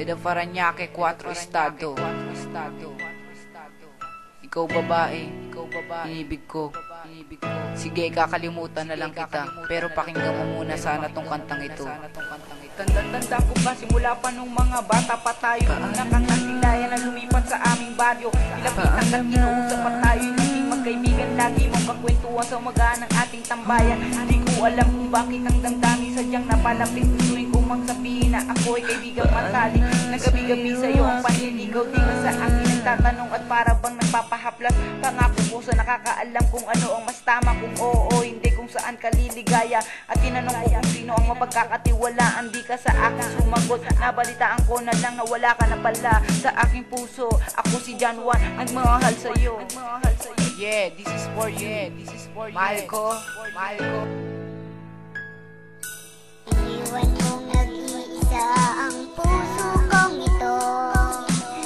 de Parañaque, 4 estado. Ikaw babae, inibig ko. Sige, kakalimutan na lang kita, pero pakinggan mo muna sana tong kantang ito. Tanda-tanda ko pa simula pa nung mga bata pa tayo, una kang nasilayan na lumipat sa aming baryo. Ilapitan at kinuusap pa tayo, naging magkaibigan, lagi mong kakwentuhan sa umaga ng ating tambayan. Hindi ko alam kung bakit ang damdamin sadyang napalapit. Gustuin ko mang sabihin na ako ay kaibigang matali. Nagabi-gabi sa'yo ang panliligaw, di ka sa akin nagtatanong at para bang nagpapahaplas. Pangako ko sa nakakaalam kung ano ang mas tama, kung oo hindi, kung saan ka liligaya. At tinanong ko kung sino ang mapagkakatiwalaan, di ka sa akin sumagot. Nabalitaan ko na lang na wala ka na pala sa aking puso. Ako si John Juan, ang mahal sa'yo. Yeah, this is for you. Mahal ko. Iwan mong nag-iisa ang puso kong ito.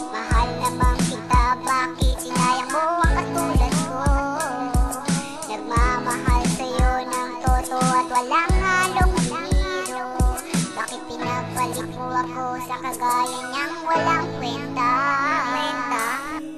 Mahal naman kita, bakit sinayang mo ang katulad ko? Nagmamahal sa'yo ng totoo at walang halong biro. Bakit pinapalit mo ako sa kagaya niyang walang kwenta?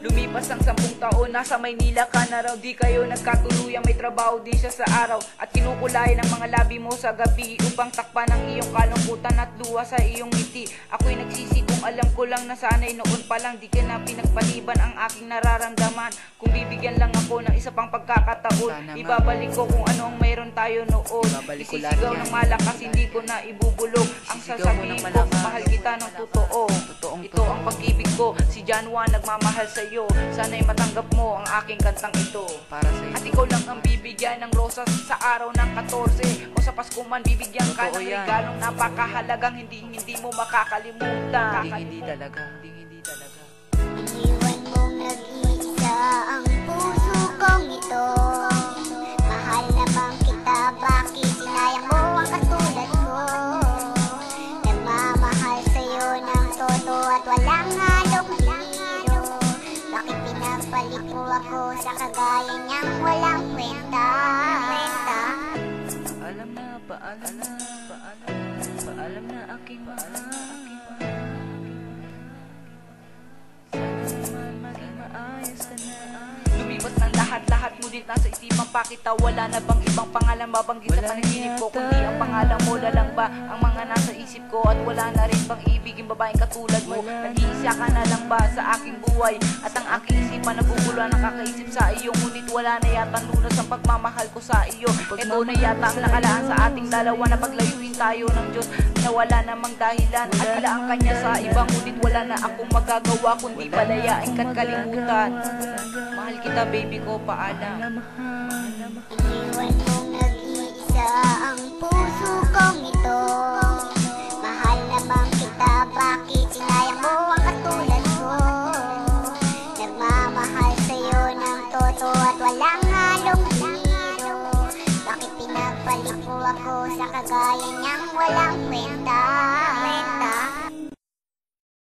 Lumipas ang 10 taon, nasa Maynila ka na raw. Di kayo nagkatuluyan, may trabaho din siya sa araw. At kinukulay ng mga labi mo sa gabi upang takpan ang iyong kalungkutan at luha sa iyong ngiti. Ako'y nagsisi kung alam ko lang na sana'y noon pa lang di ka na pinagpaliban ang aking nararamdaman. Kung bibigyan lang ako ng isa pang pagkakataon, ibabalik ko kung ano ang mayroon tayo noon. Isisigaw ng malakas, hindi ko na ibubulog ang sasabihin ko, mahal kita ng totoo. Ito ang pag-ibig ko, si John Juan nagmamahal sa'yo. Sana'y matanggap mo ang aking kantang ito. Para sa'yo. At ikaw lang ang bibigyan ng rosas sa araw ng 14. O sa Pasko man bibigyan ka ng regalong napakahalagang hindi mo makakalimutan. Hindi talaga. Iwan mong nag-iisa ang puso kong ito. Mahal naman kita, bakit sinayang mo ang katulad ko? Nagmamahal sa'yo ng totoo at walang halong biro. Bakit pinapalit mo ako sa kagaya niyang walang kwenta? Paalam na aking mahal. Lumipas ng lahat ngunit nasa isipan pa kita. Wala na bang ibang pangalan mabanggit sa panaginip ko, kundi ang pangalan mo na lang ba ang mga nasa isip ko? At wala na rin bang ibigin babaeng katulad mo? Nag-iisa ka na lang ba sa aking buhay? At ang aking isipan naguguluhan, nakakaisip sa iyo, ngunit wala na yata lunas ang pagmamahal ko sa iyo. Ito na yata ang nakalaan sa ating dalawa na paglayuin tayo ng Diyos na wala namang dahilan. At ilaan kanya sa ibang, ngunit wala na akong magagawa kundi palayain ka't kalimutan. Mahal kita baby ko, paalam. Iwan mong nag-iisa ang puso kong ito. Mahal naman kita, bakit sinayang mo ang katulad ko? Nagmamahal sa'yo ng totoo at walang halong biro. Bakit pinapalit mo ako sa kagaya niyang walang kwenta?